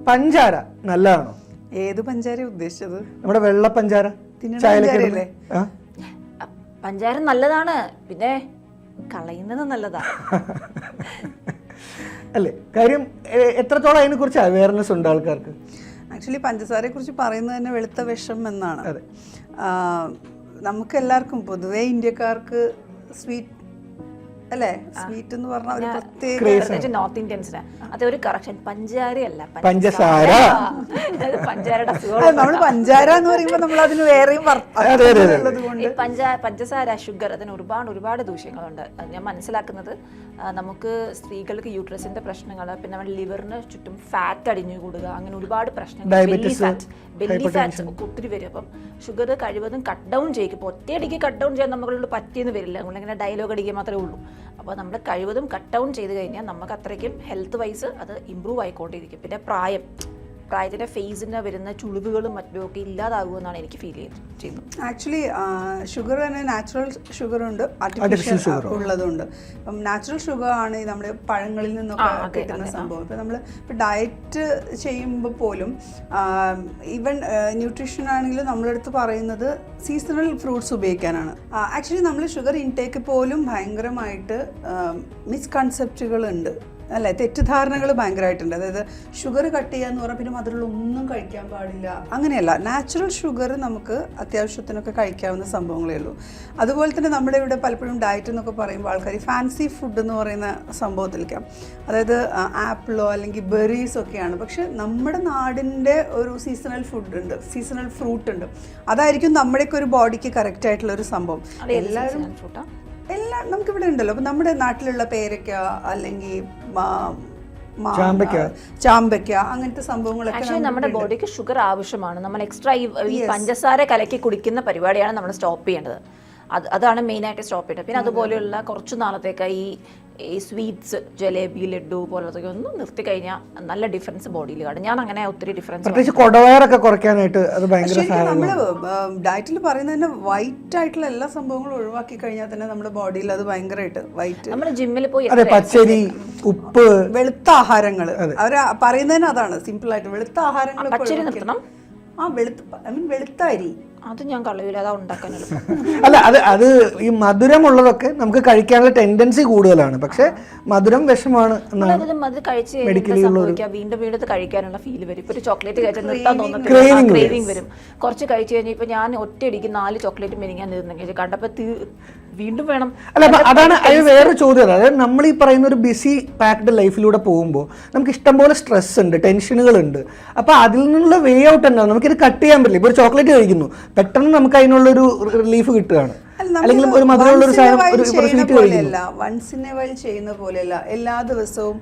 പഞ്ചാര നല്ലതാണോ? ഏത് പഞ്ചാര ഉദ്ദേശിച്ചത്? നമ്മുടെ വെള്ള പഞ്ചാര ചായയിലൊക്കെ. പഞ്ചാര നല്ലതാണ്, പിന്നെ കളയുന്നത് നല്ലതാ അല്ലേ? കാര്യം എത്രത്തോളം അതിനെ കുറിച്ച് അവയർനെസ് ഉണ്ട് ആൾക്കാർക്ക്? ആക്ച്വലി പഞ്ചസാരയെ കുറിച്ച് പറയുന്നത് തന്നെ വെളുത്ത വിഷം എന്നാണ്. നമുക്ക് എല്ലാവർക്കും പൊതുവേ ഇന്ത്യക്കാർക്ക് സ്വീറ്റ് അല്ലേ, സ്വീറ്റ് എന്ന് പറഞ്ഞ ഒരു പ്രത്യേക നോർത്ത് ഇന്ത്യൻസിന് അതൊരു കറക്ഷൻ. പഞ്ചാരയല്ല, പഞ്ചസാര. നമ്മള് പഞ്ചാര എന്ന് പറയുമ്പോൾ നമ്മൾ അതിന് വേറെയും പഞ്ചസാര, ഷുഗർ, അതിന് ഒരുപാട് ദൂഷ്യങ്ങളുണ്ട്. ഞാൻ മനസ്സിലാക്കുന്നത് നമുക്ക് സ്ത്രീകൾക്ക് യൂട്രസിന്റെ പ്രശ്നങ്ങൾ, പിന്നെ നമ്മുടെ ലിവറിന് ചുറ്റും ഫാറ്റ് അടിഞ്ഞു കൂടുക, അങ്ങനെ ഒരുപാട് പ്രശ്നങ്ങൾ, ബെല്ലി ഫാറ്റ് ഒക്കെ ഒത്തിരി വരും. അപ്പം ഷുഗർ കഴിവതും കട്ട് ഡൗൺ ചെയ്യും. ഇപ്പോൾ ഒറ്റയടിക്ക് കട്ട് ഡൗൺ ചെയ്യാൻ നമ്മളോട് പറ്റിയെന്ന് വരില്ല, നമ്മളിങ്ങനെ ഡയലോഗ് അടിക്കുക മാത്രമേ ഉള്ളൂ. അപ്പോൾ നമ്മൾ കഴിവതും കട്ട് ഡൗൺ ചെയ്ത് കഴിഞ്ഞാൽ നമുക്ക് അത്രയ്ക്കും ഹെൽത്ത് വൈസ് അത് ഇമ്പ്രൂവ് ആയിക്കൊണ്ടിരിക്കും. പിന്നെ പ്രായത്തിൻ്റെ ഫേസിന് വരുന്ന ചുളിവുകളും മറ്റുമൊക്കെ ഇല്ലാതാകുമെന്നാണ് എനിക്ക് ഫീൽ ചെയ്യുന്നത്. ആക്ച്വലി ഷുഗർ തന്നെ നാച്ചുറൽ ഷുഗർ ഉണ്ട്, ആർട്ടിഫിഷ്യൽ ഉള്ളതുണ്ട്. അപ്പം നാച്ചുറൽ ഷുഗർ ആണ് നമ്മുടെ പഴങ്ങളിൽ നിന്നൊക്കെ കിട്ടുന്ന സംഭവം. ഇപ്പം നമ്മൾ ഇപ്പം ഡയറ്റ് ചെയ്യുമ്പോൾ പോലും ഈവൻ ന്യൂട്രീഷൻ ആണെങ്കിലും നമ്മളെടുത്ത് പറയുന്നത് സീസണൽ ഫ്രൂട്ട്സ് ഉപയോഗിക്കാനാണ്. ആക്ച്വലി നമ്മൾ ഷുഗർ ഇൻടേക്ക് പോലും ഭയങ്കരമായിട്ട് മിസ്കൺസെപ്റ്റുകളുണ്ട് അല്ലേ, തെറ്റിദ്ധാരണകൾ ഭയങ്കരമായിട്ടുണ്ട്. അതായത് ഷുഗർ കട്ട് ചെയ്യാന്ന് പറഞ്ഞാൽ പിന്നെ മധുരമുള്ള ഒന്നും കഴിക്കാൻ പാടില്ല, അങ്ങനെയല്ല. നാച്ചുറൽ ഷുഗർ നമുക്ക് അത്യാവശ്യത്തിനൊക്കെ കഴിക്കാവുന്ന സംഭവങ്ങളേ ഉള്ളൂ. അതുപോലെ തന്നെ നമ്മുടെ ഇവിടെ പലപ്പോഴും ഡയറ്റ് എന്നൊക്കെ പറയുമ്പോൾ ആൾക്കാർ ഫാൻസി ഫുഡ് എന്ന് പറയുന്ന സംഭവത്തിലേക്കാം, അതായത് ആപ്പിളോ അല്ലെങ്കിൽ ബെറീസ് ഒക്കെയാണ്. പക്ഷെ നമ്മുടെ നാടിൻ്റെ ഒരു സീസണൽ ഫുഡ് ഉണ്ട്, സീസണൽ ഫ്രൂട്ട് ഉണ്ട്. അതായിരിക്കും നമ്മുടെയൊക്കെ ഒരു ബോഡിക്ക് കറക്റ്റ് ആയിട്ടുള്ള ഒരു സംഭവം. എല്ലാവരും എല്ലാം നമുക്കിവിടെ ഉണ്ടല്ലോ. അപ്പം നമ്മുടെ നാട്ടിലുള്ള പേരയ്ക്ക അല്ലെങ്കിൽ ചാമ്പയ്ക്ക അങ്ങനത്തെ സംഭവങ്ങളൊക്കെ നമ്മുടെ ബോഡിക്ക് ഷുഗർ ആവശ്യമാണ്. നമ്മൾ എക്സ്ട്രാ ഈ പഞ്ചസാര കലക്കി കുടിക്കുന്ന പരിപാടിയാണ് നമ്മൾ സ്റ്റോപ്പ് ചെയ്യേണ്ടത്. അതാണ് മെയിനായിട്ട് സ്റ്റോപ്പ് ചെയ്യേണ്ടത്. പിന്നെ അതുപോലെയുള്ള കുറച്ച് നാളത്തേക്ക് ഈ സ്വീറ്റ്സ്, ജലേബി, ലഡു പോലത്തൊക്കെ ഒന്ന് നിർത്തി കഴിഞ്ഞാൽ നല്ല ഡിഫറൻസ് ബോഡിയിൽ കാണും. ഞാൻ അങ്ങനെ ഒത്തിരി ഡിഫറൻസ് കൊടവയറൊക്കെ കുറയ്ക്കാനായിട്ട് അത് ഭയങ്കര നമ്മൾ ഡയറ്റിൽ പറയുന്നത് തന്നെ വൈറ്റ് ആയിട്ടുള്ള എല്ലാ സംഭവങ്ങളും ഒഴിവാക്കി കഴിഞ്ഞാൽ തന്നെ നമ്മുടെ ബോഡിയിൽ അത് ഭയങ്കരമായിട്ട് വൈറ്റ്. നമ്മൾ ജിമ്മിൽ പോയി പച്ചരി, ഉപ്പ്, വെളുത്ത ആഹാരങ്ങൾ അവർ പറയുന്നതിന് അതാണ് സിമ്പിൾ ആയിട്ട്. വെളുത്ത ആഹാരങ്ങൾ പച്ചരി നിർത്തണം. വെളുത്ത അരി അത് ഞാൻ കളയൂല, അതാ ഉണ്ടാക്കാൻ എളുപ്പം. അല്ല, അത് ഈ മധുരമുള്ളതൊക്കെ നമുക്ക് കഴിക്കാനുള്ള ടെൻഡൻസി കൂടുതലാണ്. പക്ഷെ മധുരം വിഷമാണ്. അത് കഴിച്ച് വീണ്ടും വീണ്ടും കഴിക്കാനുള്ള ഫീൽ വരും. ഇപ്പൊ ഒരു ചോക്ലേറ്റ് കഴിച്ചാൽ നിർത്താൻ തോന്നുന്നു, ക്രേവിംഗ് വരും. കുറച്ച് കഴിച്ചു കഴിഞ്ഞാൽ ഇപ്പൊ ഞാൻ ഒറ്റയടിക്ക് 4 ചോക്ലേറ്റ് മെനിങ്ങാൻ നിർന്നെങ്കിൽ കണ്ടപ്പോ വീണ്ടും വേണം. അല്ല, അതാണ് അത് വേറൊരു ചോദ്യം. അതായത് നമ്മൾ ഈ പറയുന്ന ഒരു ബിസി പാക്ഡ് ലൈഫിലൂടെ പോകുമ്പോൾ നമുക്ക് ഇഷ്ടംപോലെ സ്ട്രെസ് ഉണ്ട്, ടെൻഷനുകളുണ്ട്. അപ്പോൾ അതിൽ നിന്നുള്ള വേ ഔട്ട് ഉണ്ടാവും. നമുക്കിത് കട്ട് ചെയ്യാൻ പറ്റില്ല. ഇപ്പോൾ ഒരു ചോക്ലേറ്റ് കഴിക്കുന്നു, പെട്ടെന്ന് നമുക്ക് അതിനുള്ളൊരു റിലീഫ് കിട്ടുകയാണ്. അല്ലെങ്കിൽ ഒരു മധുരമുള്ള ഒരു സാധനം, ഒരു സ്വീറ്റ് കഴിക്കില്ല. വൺസ് ഇൻ എ വൈൽ ചെയ്യുന്ന പോലെയല്ല, എല്ലാ ദിവസവും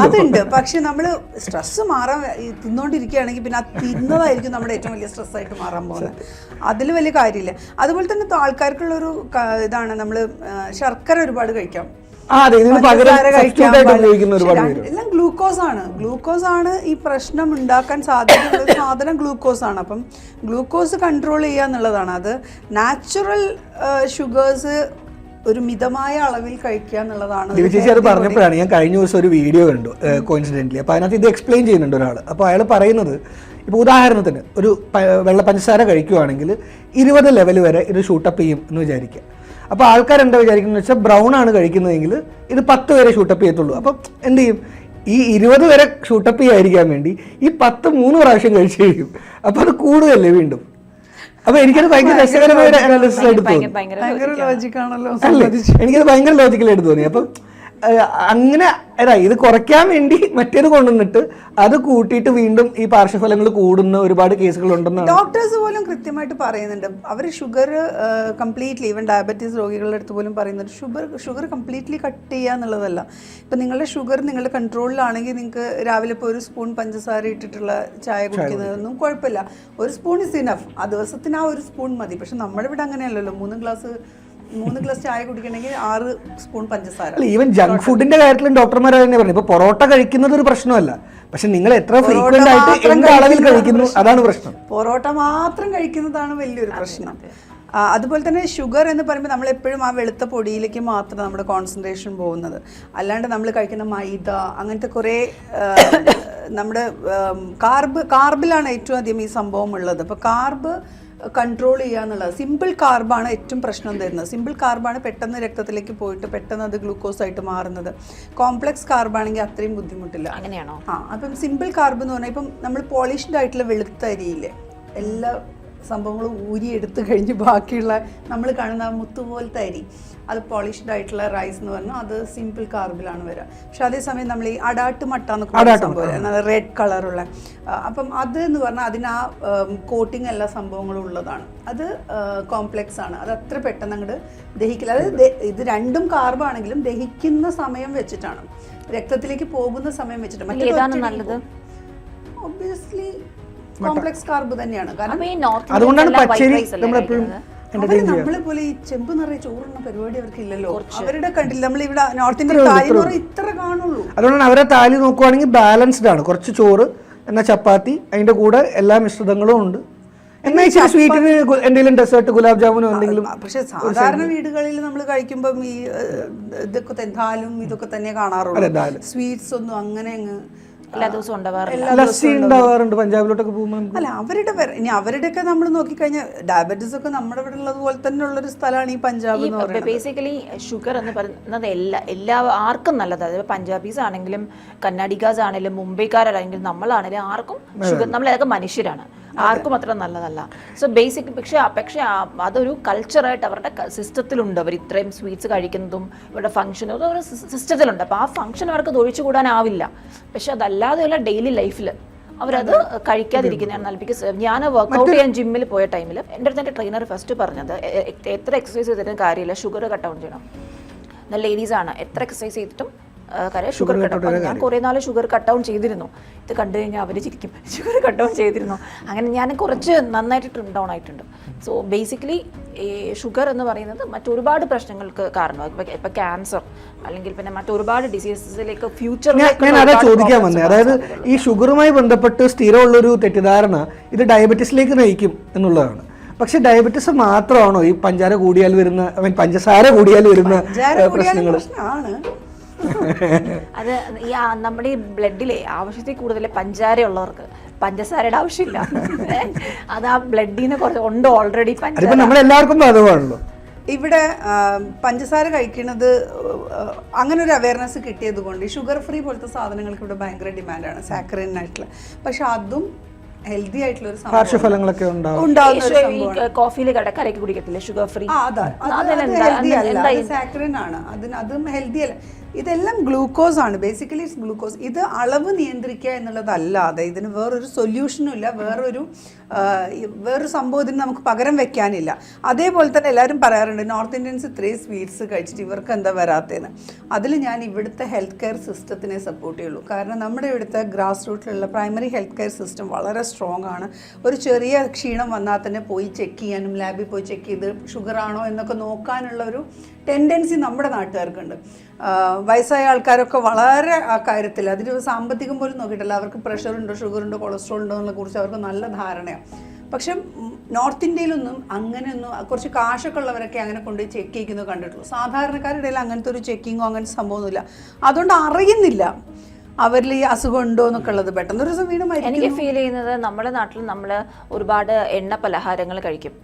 അതുണ്ട്. പക്ഷെ നമ്മൾ സ്ട്രെസ് മാറാൻ തിന്നോണ്ടിരിക്കുകയാണെങ്കിൽ പിന്നെ അത് തിന്നതായിരിക്കും നമ്മുടെ ഏറ്റവും വലിയ സ്ട്രെസ് ആയിട്ട് മാറാൻ പോകുന്നത്. അതിൽ വലിയ കാര്യമില്ല. അതുപോലെ തന്നെ ആൾക്കാർക്കുള്ളൊരു ഇതാണ്, നമ്മൾ ശർക്കര ഒരുപാട് കഴിക്കാം, എല്ലാം ഗ്ലൂക്കോസ് ആണ് ഈ പ്രശ്നം ഉണ്ടാക്കാൻ സാധ്യതയുള്ള സാധനം ഗ്ലൂക്കോസ് ആണ്. അപ്പം ഗ്ലൂക്കോസ് കൺട്രോൾ ചെയ്യുക എന്നുള്ളതാണ്. അത് നാച്ചുറൽ ഷുഗേഴ്സ് ഒരു മിതമായ അളവിൽ കഴിക്കുക എന്നുള്ളതാണ്. ചേച്ചി അത് പറഞ്ഞപ്പോഴാണ് ഞാൻ കഴിഞ്ഞ ദിവസം ഒരു വീഡിയോ കണ്ടു കോയിൻസിഡന്റലി. അപ്പോൾ അതിനകത്ത് ഇത് എക്സ്പ്ലെയിൻ ചെയ്യുന്നുണ്ട് ഒരാൾ. അപ്പോൾ അയാൾ പറയുന്നത്, ഇപ്പോൾ ഉദാഹരണത്തിന് ഒരു വെള്ള പഞ്ചസാര കഴിക്കുവാണെങ്കിൽ 20 ലെവൽ വരെ ഇത് ഷൂട്ടപ്പ് ചെയ്യും എന്ന് വിചാരിക്കുക. അപ്പോൾ ആൾക്കാർ എന്താ വിചാരിക്കുന്നത് വെച്ചാൽ ബ്രൗൺ ആണ് കഴിക്കുന്നതെങ്കിൽ ഇത് 10 വരെ ഷൂട്ടപ്പ് ചെയ്യത്തുള്ളൂ. അപ്പം എന്ത് ചെയ്യും? ഈ 20 വരെ ഷൂട്ടപ്പ് ചെയ്യാതിരിക്കാൻ വേണ്ടി ഈ 10 3 പ്രാവശ്യം കഴിച്ചു കഴിയും. അപ്പോൾ അത് കൂടുകയല്ലേ വീണ്ടും. അപ്പൊ എനിക്കത് ഭയങ്കര രസകരമായ അനാലിസിസ് ആയിട്ട് തോന്നി. എനിക്കത് ഭയങ്കര ലോജിക്കലായിട്ട് തോന്നി. അപ്പം അങ്ങനെ ഇത് കുറയ്ക്കാൻ വേണ്ടി മറ്റേത് കൊണ്ടുവന്നിട്ട് അത് കൂട്ടിയിട്ട് വീണ്ടും ഈ പാർശ്വഫലങ്ങൾ കൂടുന്ന ഒരുപാട് കേസുകൾ ഉണ്ടെന്നാണ് ഡോക്ടേഴ്സ് പോലും കൃത്യമായിട്ട് പറയുന്നുണ്ട്. അവർ ഷുഗർ കംപ്ലീറ്റ്ലി, ഈവൻ ഡയബറ്റീസ് രോഗികളുടെ അടുത്ത് പോലും പറയുന്നുണ്ട് ഷുഗർ കംപ്ലീറ്റ്ലി കട്ട് ചെയ്യുക എന്നുള്ളതല്ല. ഇപ്പം നിങ്ങളുടെ ഷുഗർ നിങ്ങളുടെ കൺട്രോളിലാണെങ്കിൽ നിങ്ങൾക്ക് രാവിലെ ഇപ്പോൾ 1 സ്പൂൺ പഞ്ചസാര ഇട്ടിട്ടുള്ള ചായ കുടിക്കുന്നതൊന്നും കുഴപ്പമില്ല. 1 സ്പൂൺ ഇസ് ഇനഫ്. ആ ദിവസത്തിന് ആ 1 സ്പൂൺ മതി. പക്ഷെ നമ്മുടെ ഇവിടെ അങ്ങനെയല്ലല്ലോ. 3 ഗ്ലാസ് ചായ കുടിക്കണമെങ്കിൽ 6 സ്പൂൺ പഞ്ചസാര. ഈവൻ ജങ്ക് ഫുഡിന്റെ കാര്യത്തിലും ഡോക്ടർമാർ തന്നെ പറഞ്ഞു, ഇപ്പൊ പൊറോട്ട കഴിക്കുന്നത് ഒരു പ്രശ്നമല്ല, പക്ഷെ നിങ്ങൾ എത്ര ഫ്രീക്വന്റ് ആയിട്ട് എന്ത് അളവിൽ കഴിക്കുന്നു അതാണ് പ്രശ്നം. പൊറോട്ട മാത്രം കഴിക്കുന്നതാണ് വലിയൊരു പ്രശ്നം. അതുപോലെ തന്നെ ഷുഗർ എന്ന് പറയുമ്പോൾ നമ്മളെപ്പോഴും ആ വെളുത്ത പൊടിയിലേക്ക് മാത്രം നമ്മുടെ കോൺസെൻട്രേഷൻ പോകുന്നത്. അല്ലാണ്ട് നമ്മൾ കഴിക്കുന്ന മൈദ അങ്ങനത്തെ കുറേ നമ്മുടെ കാർബിലാണ് ഏറ്റവും അധികം ഈ സംഭവം ഉള്ളത്. അപ്പോൾ കാർബ് കൺട്രോൾ ചെയ്യുക എന്നുള്ളത്, സിമ്പിൾ കാർബാണ് ഏറ്റവും പ്രശ്നം തരുന്നത്. സിമ്പിൾ കാർബാണ് പെട്ടെന്ന് രക്തത്തിലേക്ക് പോയിട്ട് പെട്ടെന്ന് അത് ഗ്ലൂക്കോസ് ആയിട്ട് മാറുന്നത്. കോംപ്ലക്സ് കാർബാണെങ്കിൽ അത്രയും ബുദ്ധിമുട്ടില്ല. അങ്ങനെയാണോ? അപ്പം സിമ്പിൾ കാർബ് എന്ന് പറഞ്ഞാൽ ഇപ്പം നമ്മൾ പോളിഷ്ഡ് ആയിട്ടുള്ള വെളുത്ത അരിയില്ലേ, എല്ലാ സംഭവങ്ങളും ഊരിയെടുത്ത് കഴിഞ്ഞ് ബാക്കിയുള്ള നമ്മൾ കാണുന്ന മുത്തുപോലത്തെ അരി, അത് പോളിഷ്ഡ് ആയിട്ടുള്ള റൈസ് എന്ന് പറഞ്ഞാൽ അത് സിമ്പിൾ കാർബിലാണ് വരിക. പക്ഷെ അതേസമയം നമ്മൾ ഈ അടാട്ട് മട്ട എന്നൊക്കെ സംഭവം റെഡ് കളറുള്ള, അപ്പം അത് എന്ന് പറഞ്ഞാൽ അതിന് ആ കോട്ടിങ് എല്ലാ സംഭവങ്ങളും ഉള്ളതാണ്. അത് കോംപ്ലക്സ് ആണ്, അത് അത്ര പെട്ടെന്ന് അങ്ങോട്ട് ദഹിക്കില്ല. അതായത് ഇത് രണ്ടും കാർബാണെങ്കിലും ദഹിക്കുന്ന സമയം വെച്ചിട്ടാണ്, രക്തത്തിലേക്ക് പോകുന്ന സമയം വെച്ചിട്ടാണ്. ഒബ്വിയസ്ലി കോംപ്ലക്സ് കാർബ് തന്നെയാണ്. കാരണം അതുകൊണ്ടാണ് പച്ചരി നമ്മളെപ്പോഴും നമ്മളെ പോലെ ഈ ചെമ്പ് നിറയെ ചോറുന്ന പരിപാടി അവർക്ക് ഇല്ലല്ലോ. അവരുടെ കണ്ടില്ല, നമ്മളിവിടെ നോർത്ത് ഇന്ത്യൻ താലി ഇത്ര കാണുള്ളൂ. അതുകൊണ്ടാണ് അവരെ താലി നോക്കുവാണെങ്കിൽ ബാലൻസ്ഡ് ആണ്. കുറച്ച് ചോറ്, എന്നാൽ ചപ്പാത്തി, അതിന്റെ കൂടെ എല്ലാ മിശ്രിതങ്ങളും ഉണ്ട്. എന്നാൽ ഇച്ചിരി സ്വീറ്റിന് എന്തെങ്കിലും ഡെസേർട്ട്, ഗുലാബ് ജാമുനോ എന്തെങ്കിലും. പക്ഷെ സാധാരണ വീടുകളിൽ നമ്മൾ കഴിക്കുമ്പം ഈ ഇതൊക്കെ ദാലും ഇതൊക്കെ തന്നെ കാണാറുള്ളൂ. സ്വീറ്റ്സ് ഒന്നും അങ്ങനെ അങ്ങ് എല്ലാ ദിവസവും ഉണ്ടാവാറുണ്ട് പഞ്ചാബിലോട്ടൊക്കെ പോകുമ്പോൾ. അല്ല അവരുടെ ഇനി അവരുടെയൊക്കെ നമ്മൾ നോക്കിക്കഴിഞ്ഞാൽ ഡയബറ്റീസ് ഒക്കെ നമ്മുടെ ഇവിടെ ഉള്ളതുപോലെ തന്നെ ഉള്ളൊരു സ്ഥലമാണ് ഈ പഞ്ചാബ് എന്ന് പറയുന്നത്. ബേസിക്കലി ഷുഗർ എന്ന് പറയുന്നത് എല്ലാ ആർക്കും നല്ലതാണ്. അതായത് പഞ്ചാബീസ് ആണെങ്കിലും കർണാടിക്കാസ് ആണെങ്കിലും മുംബൈക്കാരാണെങ്കിലും നമ്മളാണെങ്കിലും ആർക്കും ഷുഗർ, നമ്മളതൊക്കെ മനുഷ്യരാണ്, ആർക്കും അത്ര നല്ലതല്ല. സോ ബേസിക് പക്ഷേ അതൊരു കൾച്ചറായിട്ട് അവരുടെ സിസ്റ്റത്തിലുണ്ട്. അവർ ഇത്രയും സ്വീറ്റ്സ് കഴിക്കുന്നതും ഇവരുടെ ഫംഗ്ഷനും അതൊരു സിസ്റ്റത്തിലുണ്ട്. അപ്പോൾ ആ ഫംഗ്ഷൻ അവർക്ക് ഒഴിച്ചുകൂടാനാവില്ല. പക്ഷെ അതല്ലാതെയുള്ള ഡെയിലി ലൈഫിൽ അവരത് കഴിക്കാതിരിക്കുന്നതാണ് നല്ലത്. ബിക്കോസ് ഞാൻ വർക്കൗട്ട് ചെയ്യാൻ ജിമ്മിൽ പോയ ടൈമിൽ എൻ്റെ അടുത്ത് എൻ്റെ ട്രെയിനർ ഫസ്റ്റ് പറഞ്ഞത്, എത്ര എക്സസൈസ് ചെയ്തിട്ടും കാര്യമില്ല, ഷുഗർ കട്ട് ഡൗൺ ചെയ്യണം. നല്ല ലേഡീസാണ്, എത്ര എക്സസൈസ് ചെയ്തിട്ടും കാര്യം ഷുഗർ കട്ട് ഡൗൺ. ഞാൻ കുറേ നാൾ ഷുഗർ കട്ട് ഡൗൺ ചെയ്തിരുന്നു. ഇത് കണ്ടു കഴിഞ്ഞാൽ അവർ ചിരിക്കും, ഷുഗർ കട്ട് ഡൗൺ ചെയ്തിരുന്നു. അങ്ങനെ ഞാൻ കുറച്ച് നന്നായിട്ട് ട്രിം ഡൗൺ ആയിട്ടുണ്ട്. സോ ബേസിക്കലി ഈ ഷുഗർ എന്ന് പറയുന്നത് മറ്റൊരുപാട് പ്രശ്നങ്ങൾക്ക് കാരണമാകും. ഇപ്പം ക്യാൻസർ അല്ലെങ്കിൽ പിന്നെ മറ്റൊരുപാട് ഡിസീസസിലേക്ക് ഫ്യൂച്ചറിലേക്ക്. ഞാൻ അതാ ചോദിക്കാൻ വന്നത്. അതായത് ഈ ഷുഗറുമായി ബന്ധപ്പെട്ട് സ്ഥിരമുള്ളൊരു തെറ്റിദ്ധാരണ ഇത് ഡയബറ്റീസിലേക്ക് നയിക്കും എന്നുള്ളതാണ്. പക്ഷെ ഡയബറ്റീസ് മാത്രമാണോ ഈ പഞ്ചസാര കൂടിയാൽ വരുന്ന പ്രശ്നങ്ങൾ? അത് ഈ നമ്മുടെ ഈ ബ്ലഡിലെ ആവശ്യത്തിൽ കൂടുതൽ പഞ്ചസാരയുള്ളവർക്ക് പഞ്ചസാരയുടെ ആവശ്യമില്ല. അത് ആ ബ്ലഡിന് കുറച്ച് ഉണ്ട് ഓൾറെഡി. നമ്മളെല്ലാവർക്കും അതുവാണല്ലോ. ഇവിടെ പഞ്ചസാര കഴിക്കുന്നത് അങ്ങനെ ഒരു അവയർനെസ് കിട്ടിയത് കൊണ്ട് ഷുഗർ ഫ്രീ പോലത്തെ സാധനങ്ങൾക്ക് ഇവിടെ ഭയങ്കര ഡിമാൻഡാണ്, സാക്കറിൻ ആയിട്ടുള്ള. പക്ഷെ അതും ഹെൽത്തി ആയിട്ടുള്ള ഒരു പാർശ്വഫലങ്ങളൊക്കെ കോഫിയിൽ കലക്കി കുടിക്കത്തില്ലേ ഷുഗർ ഫ്രീ? സാക്കറിൻ ആണ്, അതും ഹെൽത്തി അല്ല. ഇതെല്ലാം ഗ്ലൂക്കോസ് ആണ്, ബേസിക്കലി ഇറ്റ്സ് ഗ്ലൂക്കോസ്. ഇത് അളവ് നിയന്ത്രിക്കുക എന്നുള്ളതല്ലാതെ ഇതിന് വേറൊരു സൊല്യൂഷനും ഇല്ല, വേറൊരു സംഭവം ഇതിന് നമുക്ക് പകരം വെക്കാനില്ല. അതേപോലെ തന്നെ എല്ലാവരും പറയാറുണ്ട് നോർത്ത് ഇന്ത്യൻസ് ഇത്രയും സ്വീറ്റ്സ് കഴിച്ചിട്ട് ഇവർക്ക് എന്താ വരാത്തതെന്ന്. അതിൽ ഞാൻ ഇവിടുത്തെ ഹെൽത്ത് കെയർ സിസ്റ്റത്തിനെ സപ്പോർട്ട് ചെയ്യുള്ളൂ. കാരണം നമ്മുടെ ഇവിടുത്തെ ഗ്രാസ് റൂട്ടിലുള്ള പ്രൈമറി ഹെൽത്ത് കെയർ സിസ്റ്റം വളരെ സ്ട്രോങ് ആണ്. ഒരു ചെറിയ ക്ഷീണം വന്നാൽ തന്നെ പോയി ചെക്ക് ചെയ്യാനും ലാബിൽ പോയി ചെക്ക് ചെയ്ത് ഷുഗർ ആണോ എന്നൊക്കെ നോക്കാനുള്ള ഒരു ടെൻഡൻസി നമ്മുടെ നാട്ടുകാർക്കുണ്ട്. വയസ്സായ ആൾക്കാരൊക്കെ വളരെ ആ കാര്യത്തിൽ അതിന് സാമ്പത്തികം പോലും നോക്കിയിട്ടില്ല. അവർക്ക് പ്രഷറുണ്ടോ, ഷുഗറുണ്ടോ, കൊളസ്ട്രോൾ ഉണ്ടോ എന്നുള്ള കുറിച്ച് അവർക്ക് നല്ല ധാരണയാണ്. പക്ഷെ നോർത്ത് ഇന്ത്യയിലൊന്നും അങ്ങനെയൊന്നും, കുറച്ച് കാശൊക്കെ ഉള്ളവരൊക്കെ അങ്ങനെ കൊണ്ടുപോയി ചെക്ക് ചെയ്യുന്നത് കണ്ടിട്ടുള്ളൂ. സാധാരണക്കാരുടെ ഇടയിൽ അങ്ങനത്തെ ഒരു ചെക്കിങ്ങോ അങ്ങനത്തെ സംഭവമൊന്നുമില്ല. അതുകൊണ്ട് അറിയുന്നില്ല അവരിൽ ഈ അസുഖം ഉണ്ടോ എന്നൊക്കെ ഉള്ളത്. പെട്ടെന്ന് ഒരു ദിവസം വീണ് മരിക്കും. എനിക്ക് ഫീൽ ചെയ്യുന്നത് നമ്മുടെ നാട്ടിൽ നമ്മൾ ഒരുപാട് എണ്ണ പലഹാരങ്ങൾ കഴിക്കും,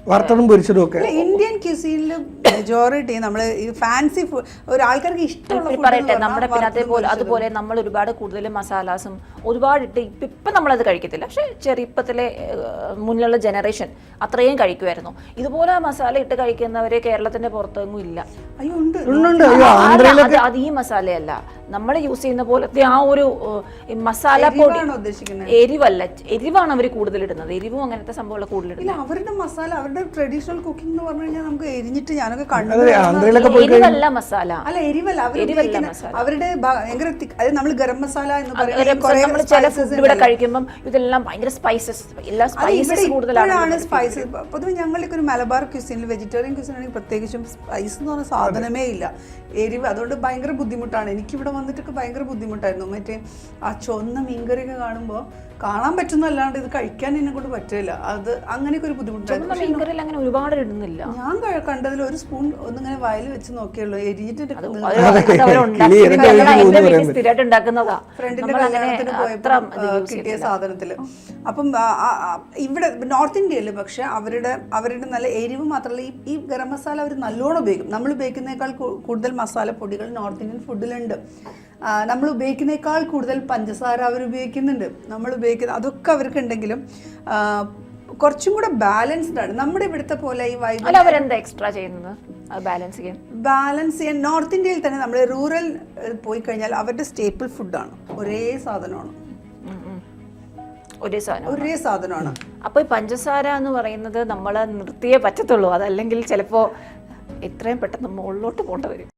വറുത്തതും പൊരിച്ചതും ഒക്കെ. ഇന്ത്യൻ ക്യൂസീനിൽ മെജോറിറ്റി നമ്മൾ ഈ ഫാൻസി ഫുഡ് ഒരാൾക്കാർക്ക് ഇഷ്ടമുള്ള പറയട്ടെ. നമ്മുടെ പിന്നെ അതുപോലെ നമ്മൾ ഒരുപാട് കൂടുതൽ മസാലാസും ഒരുപാട് ഇട്ട് ഇപ്പം നമ്മളത് കഴിക്കത്തില്ല. പക്ഷെ ചെറുപ്പത്തിലെ മുന്നിലുള്ള ജനറേഷൻ അത്രയും കഴിക്കുമായിരുന്നു. ഇതുപോലെ മസാല ഇട്ട് കഴിക്കുന്നവരെ കേരളത്തിന്റെ പുറത്തൊന്നും ഇല്ല. അത് ഈ മസാലയല്ല നമ്മൾ യൂസ് ചെയ്യുന്ന പോലത്തെ ആ ഒരു മസാല പൊടി, എരിവല്ല, എരിവാണ് അവർ കൂടുതൽ ഇടുന്നത്. എരിവും അങ്ങനത്തെ സംഭവങ്ങൾ കൂടുതൽ ഇടുന്നത്. അവരുടെ മസാല, അവരുടെ ട്രഡീഷണൽ കുക്കിംഗ് എന്ന് പറഞ്ഞു കഴിഞ്ഞാൽ നമുക്ക് എരിഞ്ഞിട്ട് ഞാനൊക്കെ കണ്ടു. എരിവല്ല മസാല, അല്ല എരിവല്ല, അവരുടെ ഭയങ്കര നമ്മൾ ഗരം മസാല എന്ന് പറയുന്നത് ചില ഫുഡ് ഇവിടെ കഴിക്കുമ്പോൾ ഇതെല്ലാം ഭയങ്കര സ്പൈസസ്, എല്ലാ സ്പൈസസ് കൂടുതലാണ്. സ്പൈസസ് പൊതുവെ ഞങ്ങൾക്ക് ഒരു മലബാർ ക്യൂസിനിൽ, വെജിറ്റേറിയൻ ക്യൂസിൻ ആണെങ്കിൽ പ്രത്യേകിച്ചും സ്പൈസ് എന്ന് പറഞ്ഞ സാധനമേ ഇല്ല, എരിവ്. അതുകൊണ്ട് ഭയങ്കര ബുദ്ധിമുട്ടാണ്. എനിക്കിവിടെ വന്നിട്ടൊക്കെ ഭയങ്കര ബുദ്ധിമുട്ടായിരുന്നു. മറ്റേ ആ ചുവന്ന മീൻകറിയൊക്കെ കാണുമ്പോൾ കാണാൻ പറ്റുന്നല്ലാണ്ട് ഇത് കഴിക്കാൻ എന്നെ കൊണ്ട് പറ്റില്ല. അത് അങ്ങനെയൊക്കെ ഒരു ബുദ്ധിമുട്ടായിരുന്നു. സാധാരണ മീൻകറിയിൽ അങ്ങനെ ഒരുപാട് ഇടുന്നില്ല. ഞാൻ കണ്ടതിൽ ഒരു സ്പൂൺ ഒന്നിങ്ങനെ വയൽ വെച്ച് നോക്കിയുള്ളൂ, എരിഞ്ഞിട്ട് സ്ഥിരമായിട്ട് ഉണ്ടാക്കുന്നതാ ഫ്രണ്ടിന്റെ കല്യാണത്തിന് പോയപ്പോ കിട്ടിയ സാധനത്തില്. അപ്പം ഇവിടെ നോർത്ത് ഇന്ത്യയിൽ പക്ഷെ അവരുടെ നല്ല എരിവ് മാത്രമല്ല, ഈ ഗരം മസാല അവർ നല്ലോണം ഉപയോഗിക്കും. നമ്മൾ ഉപയോഗിക്കുന്നതിനേക്കാൾ കൂടുതൽ മസാല പൊടികൾ നോർത്ത് ഇന്ത്യൻ ഫുഡിലുണ്ട്. നമ്മൾ ഉപയോഗിക്കുന്നതിനേക്കാൾ കൂടുതൽ പഞ്ചസാര അവർ ഉപയോഗിക്കുന്നുണ്ട്. നമ്മൾ ഉപയോഗിക്കുന്ന അതൊക്കെ അവർക്ക് ഉണ്ടെങ്കിലും കുറച്ചും കൂടെ ബാലൻസ്ഡ് ആണ്. നമ്മുടെ ഇവിടുത്തെ പോലെ ഈ അവരെന്താ എക്സ്ട്രാ ചെയ്യുന്നത് ബാലൻസ് ചെയ്യാൻ നോർത്ത് ഇന്ത്യയിൽ തന്നെ നമ്മൾ റൂറൽ പോയി കഴിഞ്ഞാൽ അവരുടെ സ്റ്റേപ്പിൾ ഫുഡാണ്, ഒരേ സാധനമാണ്. ഒരേ സാധനമാണ്. അപ്പൊ ഈ പഞ്ചസാര എന്ന് പറയുന്നത് നമ്മൾ നിർത്തിയേ പറ്റത്തുള്ളൂ, അതല്ലെങ്കിൽ ചിലപ്പോ എത്രയും പെട്ടെന്ന് മുകളിലോട്ട് പോകേണ്ടി വരും.